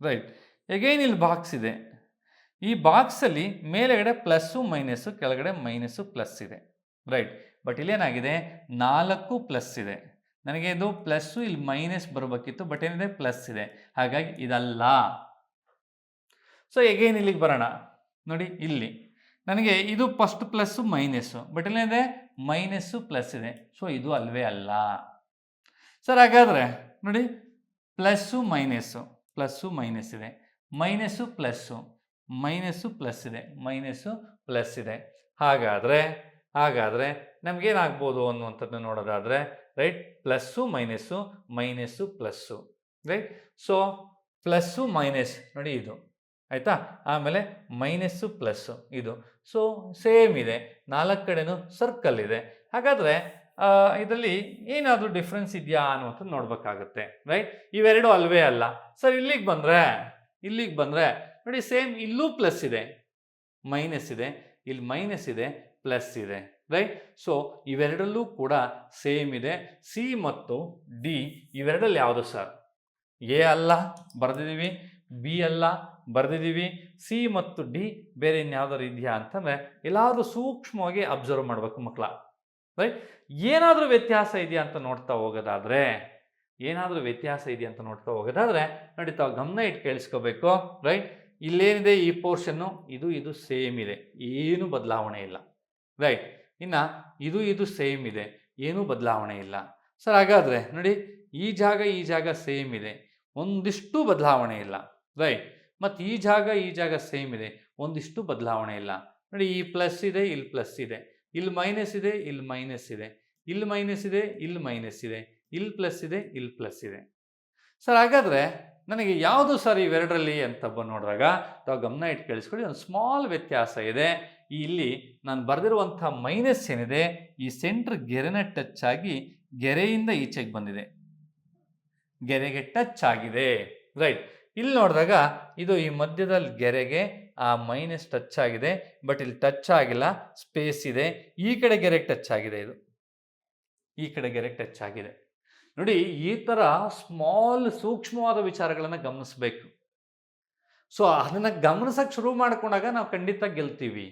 ರೈಟ್. ಎಗೈನ್ ಇಲ್ಲಿ ಬಾಕ್ಸ್ ಇದೆ. ಈ ಬಾಕ್ಸಲ್ಲಿ ಮೇಲೆಗಡೆ ಪ್ಲಸ್ಸು ಮೈನಸ್ಸು, ಕೆಳಗಡೆ ಮೈನಸ್ಸು ಪ್ಲಸ್ ಇದೆ, ರೈಟ್. ಬಟ್ ಇಲ್ಲೇನಾಗಿದೆ, 4 ಪ್ಲಸ್ ಇದೆ. ನನಗೆ ಇದು ಪ್ಲಸ್ಸು ಇಲ್ಲಿ ಮೈನಸ್ ಬರಬೇಕಿತ್ತು, ಬಟ್ ಏನಿದೆ, ಪ್ಲಸ್ ಇದೆ. ಹಾಗಾಗಿ ಇದಲ್ಲ. ಸೊ ಎಗೈನ್ ಇಲ್ಲಿಗೆ ಬರೋಣ. ನೋಡಿ ಇಲ್ಲಿ ನನಗೆ ಇದು ಫಸ್ಟ್ ಪ್ಲಸ್ಸು ಮೈನಸ್ಸು, ಬಟ್ ಇಲ್ಲೇನಿದೆ, ಮೈನಸ್ಸು ಪ್ಲಸ್ ಇದೆ. ಸೊ ಇದು ಅಲ್ವೇ ಅಲ್ಲ. ಸರ್ ಹಾಗಾದರೆ ನೋಡಿ, ಪ್ಲಸ್ಸು ಮೈನಸ್ಸು, ಪ್ಲಸ್ಸು ಮೈನಸ್ ಇದೆ, ಮೈನಸ್ಸು ಪ್ಲಸ್ಸು, ಮೈನಸ್ಸು ಪ್ಲಸ್ ಇದೆ, ಮೈನಸ್ಸು ಪ್ಲಸ್ ಇದೆ. ಹಾಗಾದರೆ ನಮಗೇನಾಗ್ಬೋದು ಅನ್ನುವಂಥದ್ದನ್ನ ನೋಡೋದಾದರೆ, right, plus minus, minus plus, right. So plus minus ನೋಡಿ ಇದು, ಆಯಿತಾ. ಆಮೇಲೆ ಮೈನಸ್ಸು ಪ್ಲಸ್ಸು ಇದು. ಸೊ ಸೇಮ್ ಇದೆ, 4 ಕಡೆನೂ ಸರ್ಕಲ್ ಇದೆ. ಹಾಗಾದರೆ ಇದರಲ್ಲಿ ಏನಾದರೂ ಡಿಫ್ರೆನ್ಸ್ ಇದೆಯಾ ಅನ್ನುವಂಥದ್ದು ನೋಡಬೇಕಾಗುತ್ತೆ, ರೈಟ್. ಇವೆರಡು ಅಲ್ವೇ ಅಲ್ಲ. ಸರ್ ಇಲ್ಲಿಗೆ ಬಂದರೆ ನೋಡಿ, ಸೇಮ್ ಇಲ್ಲೂ ಪ್ಲಸ್ ಇದೆ, ಮೈನಸ್ ಇದೆ, ಇಲ್ಲಿ ಮೈನಸ್ ಇದೆ, ಪ್ಲಸ್ ಇದೆ, ರೈಟ್. ಸೊ ಇವೆರಡಲ್ಲೂ ಕೂಡ ಸೇಮ್ ಇದೆ. ಸಿ ಮತ್ತು ಡಿ ಇವೆರಡಲ್ಲಿ ಯಾವುದು ಸರ್? ಎ ಅಲ್ಲ, ಬರೆದಿದ್ದೀವಿ. ಬಿ ಅಲ್ಲ, ಬರೆದಿದ್ದೀವಿ. ಸಿ ಮತ್ತು ಡಿ ಬೇರೆ ಇನ್ಯಾವುದಾದ್ರು ಇದೆಯಾ ಅಂತಂದರೆ ಎಲ್ಲಾದರೂ ಸೂಕ್ಷ್ಮವಾಗಿ ಅಬ್ಸರ್ವ್ ಮಾಡಬೇಕು ಮಕ್ಕಳ, ರೈಟ್. ಏನಾದರೂ ವ್ಯತ್ಯಾಸ ಇದೆಯಾ ಅಂತ ನೋಡ್ತಾ ಹೋಗೋದಾದರೆ ನೋಡಿ, ತಾವು ಗಮನ ಇಟ್ಟು ಕೇಳಿಸ್ಕೋಬೇಕು, ರೈಟ್. ಇಲ್ಲೇನಿದೆ, ಈ ಪೋರ್ಷನ್ನು ಇದು ಸೇಮ್ ಇದೆ, ಏನು ಬದಲಾವಣೆ ಇಲ್ಲ, ರೈಟ್. ಇನ್ನು ಇದು ಸೇಮ್ ಇದೆ, ಏನೂ ಬದಲಾವಣೆ ಇಲ್ಲ. ಸರ್ ಹಾಗಾದರೆ ನೋಡಿ, ಈ ಜಾಗ ಸೇಮ್ ಇದೆ, ಒಂದಿಷ್ಟು ಬದಲಾವಣೆ ಇಲ್ಲ, ರೈಟ್. ಮತ್ತು ಈ ಜಾಗ ಸೇಮ್ ಇದೆ, ಒಂದಿಷ್ಟು ಬದಲಾವಣೆ ಇಲ್ಲ. ನೋಡಿ, ಈ ಪ್ಲಸ್ ಇದೆ, ಇಲ್ಲಿ ಪ್ಲಸ್ ಇದೆ, ಇಲ್ಲಿ ಮೈನಸ್ ಇದೆ, ಇಲ್ಲಿ ಮೈನಸ್ ಇದೆ, ಇಲ್ಲಿ ಮೈನಸ್ ಇದೆ, ಇಲ್ಲಿ ಮೈನಸ್ ಇದೆ, ಇಲ್ಲಿ ಪ್ಲಸ್ ಇದೆ, ಇಲ್ಲಿ ಪ್ಲಸ್ ಇದೆ. ಸರ್ ಹಾಗಾದರೆ ನನಗೆ ಯಾವುದು ಸರ್ ಇವೆರಡರಲ್ಲಿ ಅಂತ ನೋಡಿದಾಗ ತಾವು ಗಮನ ಇಟ್ಟು ಕೇಳಿಸ್ಕೊಳ್ಳಿ, ಒಂದು ಸ್ಮಾಲ್ ವ್ಯತ್ಯಾಸ ಇದೆ. ಇಲ್ಲಿ ನಾನು ಬರೆದಿರುವಂಥ ಮೈನಸ್ ಏನಿದೆ, ಈ ಸೆಂಟ್ರ್ ಗೆರೆನ ಟಚ್ ಆಗಿ ಗೆರೆಯಿಂದ ಈಚೆಗೆ ಬಂದಿದೆ, ಗೆರೆಗೆ ಟಚ್ ಆಗಿದೆ, ರೈಟ್. ಇಲ್ಲಿ ನೋಡಿದಾಗ ಇದು ಈ ಮಧ್ಯದಲ್ಲಿ ಗೆರೆಗೆ ಆ ಮೈನಸ್ ಟಚ್ ಆಗಿದೆ, ಬಟ್ ಇಲ್ಲಿ ಟಚ್ ಆಗಿಲ್ಲ, ಸ್ಪೇಸ್ ಇದೆ. ಈ ಕಡೆ ಗೆರೆಗೆ ಟಚ್ ಆಗಿದೆ, ಇದು ಈ ಕಡೆ ಗೆರೆಗೆ ಟಚ್ ಆಗಿದೆ. ನೋಡಿ, ಈ ಥರ ಸ್ಮಾಲ್ ಸೂಕ್ಷ್ಮವಾದ ವಿಚಾರಗಳನ್ನು ಗಮನಿಸಬೇಕು. ಸೊ ಅದನ್ನು ಗಮನಿಸಕ್ಕೆ ಶುರು ಮಾಡ್ಕೊಂಡಾಗ ನಾವು ಖಂಡಿತ ಗೆಲ್ತೀವಿ.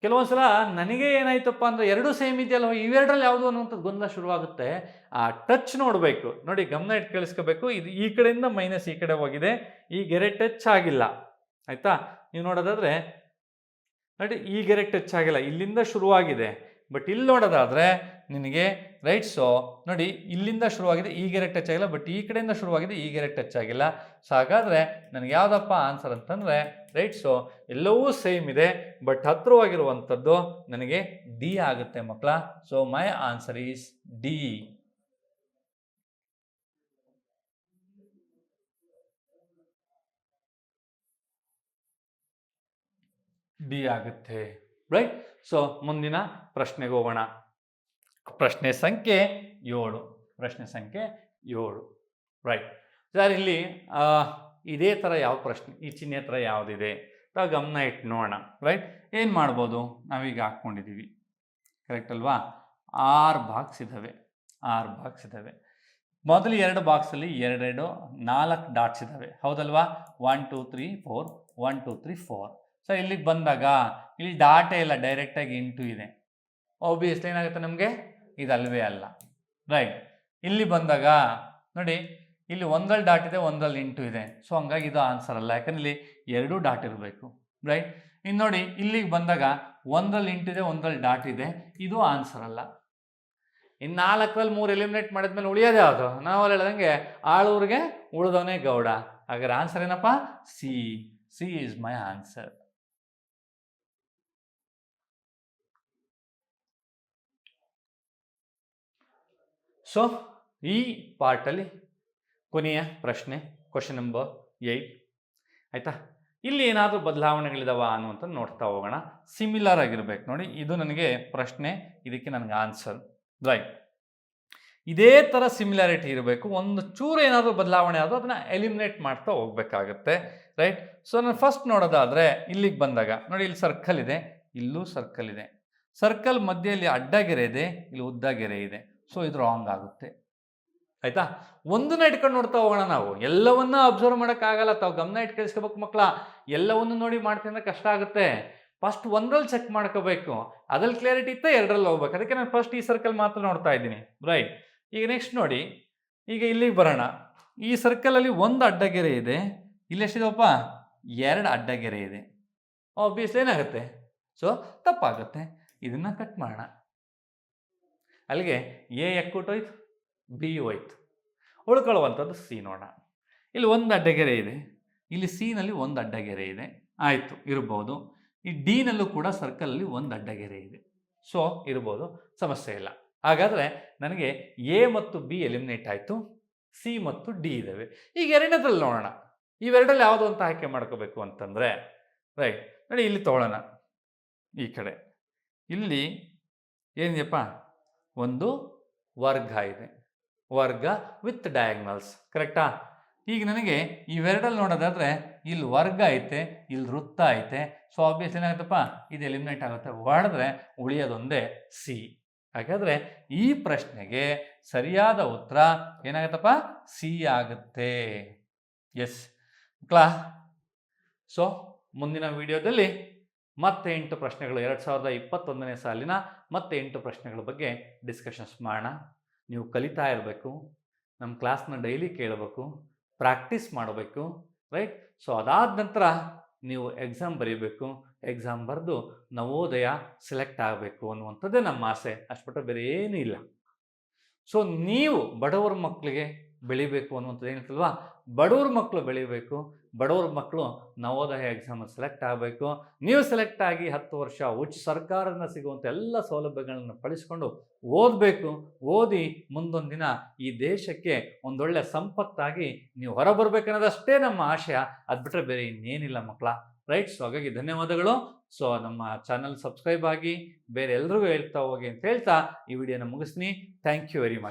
ಕೆಲವೊಂದು ಸಲ ನನಗೆ ಏನಾಯ್ತಪ್ಪ ಅಂದರೆ ಎರಡೂ ಸೇಮ್ ಇದೆಯಲ್ಲ, ಇವೆರಡರಲ್ಲಿ ಯಾವುದು ಅನ್ನುವಂಥದ್ದು ಗೊಂದಲ ಶುರುವಾಗುತ್ತೆ. ಆ ಟಚ್ ನೋಡಬೇಕು. ನೋಡಿ, ಗಮನ ಇಟ್ಟು ಕೇಳಿಸ್ಕೋಬೇಕು. ಇದು ಈ ಕಡೆಯಿಂದ ಮೈನಸ್ ಈ ಕಡೆ ಹೋಗಿದೆ, ಈ ಗೆರೆ ಟಚ್ ಆಗಿಲ್ಲ, ಆಯಿತಾ. ನೀವು ನೋಡೋದಾದರೆ ನೋಡಿ, ಈ ಗೆರೆ ಟಚ್ ಆಗಿಲ್ಲ, ಇಲ್ಲಿಂದ ಶುರುವಾಗಿದೆ. ಬಟ್ ಇಲ್ಲಿ ನೋಡೋದಾದರೆ ನಿನಗೆ, ರೈಟ್. ಸೊ ನೋಡಿ, ಇಲ್ಲಿಂದ ಶುರುವಾಗಿದೆ, ಈ ಗೆರೆ ಟಚ್ ಆಗಿಲ್ಲ, ಬಟ್ ಈ ಕಡೆಯಿಂದ ಶುರುವಾಗಿದೆ, ಈ ಗೆರೆ ಟಚ್ ಆಗಿಲ್ಲ. ಸೊ ಹಾಗಾದರೆ ನನಗೆ ಯಾವುದಪ್ಪ ಆನ್ಸರ್ ಅಂತಂದರೆ, ರೈಟ್. ಸೊ ಎಲ್ಲವೂ ಸೇಮ್ ಇದೆ, ಬಟ್ ಹತ್ತಿರವಾಗಿರುವಂಥದ್ದು ನನಗೆ ಡಿ ಆಗುತ್ತೆ ಮಕ್ಕಳ. So my answer is D. D ಆಗುತ್ತೆ, ರೈಟ್. ಸೊ ಮುಂದಿನ ಪ್ರಶ್ನೆಗೆ ಹೋಗೋಣ. ಪ್ರಶ್ನೆ ಸಂಖ್ಯೆ 7. ರೈಟ್. ಸರ್ ಇಲ್ಲಿ ಇದೇ ಥರ ಯಾವ ಪ್ರಶ್ನೆ, ಈ ಚಿಹ್ನೆ ಥರ ಯಾವುದಿದೆ ತಾವು ಗಮನ ಇಟ್ಟು ನೋಡೋಣ, ರೈಟ್. ಏನು ಮಾಡ್ಬೋದು, ನಾವೀಗ ಹಾಕ್ಕೊಂಡಿದ್ದೀವಿ, ಕರೆಕ್ಟ್ ಅಲ್ವಾ. 6 ಬಾಕ್ಸ್ ಇದ್ದಾವೆ. ಮೊದಲು 2 ಬಾಕ್ಸಲ್ಲಿ 4 ಡಾಟ್ಸ್ ಇದ್ದಾವೆ, ಹೌದಲ್ವಾ. 1 2 3 4, 1 2 3 4. ಸೊ ಇಲ್ಲಿಗೆ ಬಂದಾಗ ಇಲ್ಲಿ ಡಾಟೇ ಇಲ್ಲ, ಡೈರೆಕ್ಟಾಗಿ ಇಂಟು ಇದೆ. ಆಬ್ವಿಯಸ್ಲಿ ಏನಾಗುತ್ತೆ ನಮಗೆ, ಇದಲ್ವೇ ಅಲ್ಲ, ರೈಟ್. ಇಲ್ಲಿ ಬಂದಾಗ ನೋಡಿ, ಇಲ್ಲಿ ಒಂದಲ್ಲಿ ಡಾಟ್ ಇದೆ, ಒಂದಲ್ಲಿ ಇಂಟು ಇದೆ. ಸೊ ಹಂಗಾಗಿ ಇದು ಆನ್ಸರ್ ಅಲ್ಲ, ಯಾಕಂದ್ರೆ ಇಲ್ಲಿ 2 ಡಾಟ್ ಇರಬೇಕು, ರೈಟ್. ಇನ್ನು ನೋಡಿ, ಇಲ್ಲಿಗೆ ಬಂದಾಗ ಒಂದಲ್ಲಿ ಇಂಟು ಇದೆ, ಒಂದಲ್ಲಿ ಡಾಟ್ ಇದೆ, ಇದು ಆನ್ಸರ್ ಅಲ್ಲ. ಇನ್ನು 4ರಲ್ಲಿ 3 ಎಲಿಮಿನೇಟ್ ಮಾಡಿದ್ಮೇಲೆ ಉಳಿಯೋದು ಯಾವುದು? ನಾವು ಹೇಳ್ದಂಗೆ ಆಳೂರಿಗೆ ಉಳಿದವನೇ ಗೌಡ. ಹಾಗಾದ್ರೆ ಆನ್ಸರ್ ಏನಪ್ಪ? C is my answer. So ಈ ಪಾರ್ಟಲ್ಲಿ ಕೊನೆಯ ಪ್ರಶ್ನೆ, ಕ್ವಶನ್ ನಂಬರ್ 8, ಆಯಿತಾ. ಇಲ್ಲಿ ಏನಾದರೂ ಬದಲಾವಣೆಗಳಿದಾವ ಅನ್ನುವಂಥದ್ದು ನೋಡ್ತಾ ಹೋಗೋಣ. ಸಿಮಿಲರ್ ಆಗಿರ್ಬೇಕು ನೋಡಿ, ಇದು ನನಗೆ ಪ್ರಶ್ನೆ, ಇದಕ್ಕೆ ನನಗೆ ಆನ್ಸರ್. ರೈಟ್, ಇದೇ ಥರ ಸಿಮಿಲಾರಿಟಿ ಇರಬೇಕು. ಒಂದು ಚೂರು ಏನಾದರೂ ಬದಲಾವಣೆ ಆದರೂ ಅದನ್ನು ಎಲಿಮಿನೇಟ್ ಮಾಡ್ತಾ ಹೋಗ್ಬೇಕಾಗತ್ತೆ. ರೈಟ್, ಸೊ ನಾನು ಫಸ್ಟ್ ನೋಡೋದಾದರೆ ಇಲ್ಲಿಗೆ ಬಂದಾಗ ನೋಡಿ, ಇಲ್ಲಿ ಸರ್ಕಲ್ ಇದೆ, ಇಲ್ಲೂ ಸರ್ಕಲ್ ಇದೆ. ಸರ್ಕಲ್ ಮಧ್ಯೆಯಲ್ಲಿ ಅಡ್ಡಗೆರೆ ಇದೆ, ಇಲ್ಲಿ ಉದ್ದಗೆರೆ ಇದೆ. ಸೊ ಇದು ರಾಂಗ್ ಆಗುತ್ತೆ. ಆಯ್ತಾ, ಒಂದನ್ನ ಇಟ್ಕೊಂಡು ನೋಡ್ತಾ ಹೋಗೋಣ. ನಾವು ಎಲ್ಲವನ್ನ ಅಬ್ಸರ್ವ್ ಮಾಡೋಕ್ಕಾಗಲ್ಲ, ತಾವು ಗಮನ ಇಟ್ಕೊಳ್ಸ್ಕೋಬೇಕು ಮಕ್ಕಳ. ಎಲ್ಲವನ್ನು ನೋಡಿ ಮಾಡ್ತೀನಿ ಅಂದ್ರೆ ಕಷ್ಟ ಆಗುತ್ತೆ. ಫಸ್ಟ್ ಒಂದ್ರಲ್ಲಿ ಚೆಕ್ ಮಾಡ್ಕೋಬೇಕು, ಅದ್ರಲ್ಲಿ ಕ್ಲಿಯರಿಟಿ ಇತ್ತೆ ಎರಡರಲ್ಲಿ ಹೋಗ್ಬೇಕು. ಅದಕ್ಕೆ ನಾನು ಫಸ್ಟ್ ಈ ಸರ್ಕಲ್ ಮಾತ್ರ ನೋಡ್ತಾ ಇದ್ದೀನಿ. ರೈಟ್, ಈಗ ನೆಕ್ಸ್ಟ್ ನೋಡಿ, ಈಗ ಇಲ್ಲಿಗೆ ಬರೋಣ. ಈ ಸರ್ಕಲಲ್ಲಿ ಒಂದು ಅಡ್ಡಗೆರೆ ಇದೆ, ಇಲ್ಲಿ ಎಷ್ಟಿದೆಪ್ಪ, 2 ಅಡ್ಡಗೆರೆ ಇದೆ. ಆಬ್ವಿಯಸ್ಲಿ ಏನಾಗುತ್ತೆ, ಸೊ ತಪ್ಪಾಗುತ್ತೆ. ಇದನ್ನ ಕಟ್ ಮಾಡೋಣ. ಅಲ್ಲಿಗೆ ಎ ಎಕ್ಕೂಟೋಯ್ತು, ಬಿ ಹೋಯ್ತು, ಉಳ್ಕೊಳ್ಳುವಂಥದ್ದು ಸಿ ನೋಡೋಣ. ಇಲ್ಲಿ ಒಂದು ಅಡ್ಡಗೆರೆ ಇದೆ, ಇಲ್ಲಿ ಸಿನಲ್ಲಿ ಒಂದು ಅಡ್ಡಗೆರೆ ಇದೆ, ಆಯಿತು ಇರ್ಬೋದು. ಈ ಡಿನಲ್ಲೂ ಕೂಡ ಸರ್ಕಲಲ್ಲಿ ಒಂದು ಅಡ್ಡಗೆರೆ ಇದೆ, ಸೊ ಇರ್ಬೋದು, ಸಮಸ್ಯೆ ಇಲ್ಲ. ಹಾಗಾದರೆ ನನಗೆ ಎ ಮತ್ತು ಬಿ ಎಲಿಮಿನೇಟ್ ಆಯಿತು, ಸಿ ಮತ್ತು ಡಿ ಇದ್ದಾವೆ. ಈಗ ಎರಡನೇದ್ರಲ್ಲಿ ನೋಡೋಣ, ಇವೆರಡಲ್ಲಿ ಯಾವುದು ಅಂತ ಆಯ್ಕೆ ಮಾಡ್ಕೋಬೇಕು ಅಂತಂದರೆ, ರೈಟ್ ನೋಡಿ, ಇಲ್ಲಿ ತೊಗೊಳ್ಳೋಣ. ಈ ಕಡೆ ಇಲ್ಲಿ ಏನಿದೆಯಪ್ಪ, ಒಂದು ವರ್ಗ ಇದೆ, ವರ್ಗ ವಿತ್ ಡಯಾಗ್ನಲ್ಸ್, ಕರೆಕ್ಟಾ? ಈಗ ನನಗೆ ಇವೆರಡಲ್ಲಿ ನೋಡೋದಾದರೆ ಇಲ್ಲಿ ವರ್ಗ ಐತೆ, ಇಲ್ಲಿ ವೃತ್ತ ಐತೆ. ಸೊ ಆಬ್ವಿಯಸ್ಲಿ ಏನಾಗುತ್ತಪ್ಪ, ಇದು ಎಲಿಮಿನೇಟ್ ಆಗುತ್ತೆ, ಹೊಡೆದ್ರೆ ಉಳಿಯೋದೊಂದೇ ಸಿ. ಹಾಗಾದರೆ ಈ ಪ್ರಶ್ನೆಗೆ ಸರಿಯಾದ ಉತ್ತರ ಏನಾಗುತ್ತಪ್ಪ, ಸಿ ಆಗುತ್ತೆ. ಎಸ್ ಮಕ್ಕಳ, ಸೊ ಮುಂದಿನ ವಿಡಿಯೋದಲ್ಲಿ ಮತ್ತೆ 8 ಪ್ರಶ್ನೆಗಳು, 2021ನೇ ಸಾಲಿನ ಮತ್ತೆ 8 ಪ್ರಶ್ನೆಗಳ ಬಗ್ಗೆ ಡಿಸ್ಕಷನ್ಸ್ ಮಾಡೋಣ. ನೀವು ಕಲಿತಾ ಇರಬೇಕು, ನಮ್ಮ ಕ್ಲಾಸ್ನ ಡೈಲಿ ಕೇಳಬೇಕು, ಪ್ರಾಕ್ಟೀಸ್ ಮಾಡಬೇಕು. ರೈಟ್, ಸೊ ಅದಾದ ನಂತರ ನೀವು ಎಕ್ಸಾಮ್ ಬರೀಬೇಕು. ಎಕ್ಸಾಮ್ ಬರೆದು ನವೋದಯ ಸೆಲೆಕ್ಟ್ ಆಗಬೇಕು ಅನ್ನುವಂಥದ್ದೇ ನಮ್ಮ ಆಸೆ, ಅಷ್ಟು ಬಿಟ್ಟರೆ ಬೇರೆ ಏನೂ ಇಲ್ಲ. ಸೊ ನೀವು ಬಡವರ ಮಕ್ಕಳಿಗೆ ಬೆಳಿಬೇಕು ಅನ್ನುವಂಥದ್ದು ಏನಿರ್ತಲ್ವಾ, ಬಡವ್ರ ಮಕ್ಕಳು ಬೆಳಿಬೇಕು, ಬಡವ್ರ ಮಕ್ಕಳು ನವೋದಯ ಎಕ್ಸಾಮಲ್ಲಿ ಸೆಲೆಕ್ಟ್ ಆಗಬೇಕು. ನೀವು ಸೆಲೆಕ್ಟ್ ಆಗಿ 10 ವರ್ಷ ಸರ್ಕಾರದಿಂದ ಸಿಗುವಂಥ ಎಲ್ಲ ಸೌಲಭ್ಯಗಳನ್ನು ಪಡಿಸ್ಕೊಂಡು ಓದಬೇಕು. ಓದಿ ಮುಂದೊಂದು ದಿನ ಈ ದೇಶಕ್ಕೆ ಒಂದೊಳ್ಳೆ ಸಂಪತ್ತಾಗಿ ನೀವು ಹೊರಬರ್ಬೇಕನ್ನೋದಷ್ಟೇ ನಮ್ಮ ಆಶಯ, ಅದು ಬಿಟ್ಟರೆ ಬೇರೆ ಇನ್ನೇನಿಲ್ಲ ಮಕ್ಕಳ. ರೈಟ್, ಸೊ ಹಾಗಾಗಿ ಧನ್ಯವಾದಗಳು. ಸೊ ನಮ್ಮ ಚಾನಲ್ ಸಬ್ಸ್ಕ್ರೈಬ್ ಆಗಿ ಬೇರೆ ಎಲ್ರಿಗೂ ಹೇಳ್ತಾ ಹೋಗಿ ಅಂತ ಹೇಳ್ತಾ ಈ ವಿಡಿಯೋನ ಮುಗಿಸ್ತೀನಿ. Thank you very much.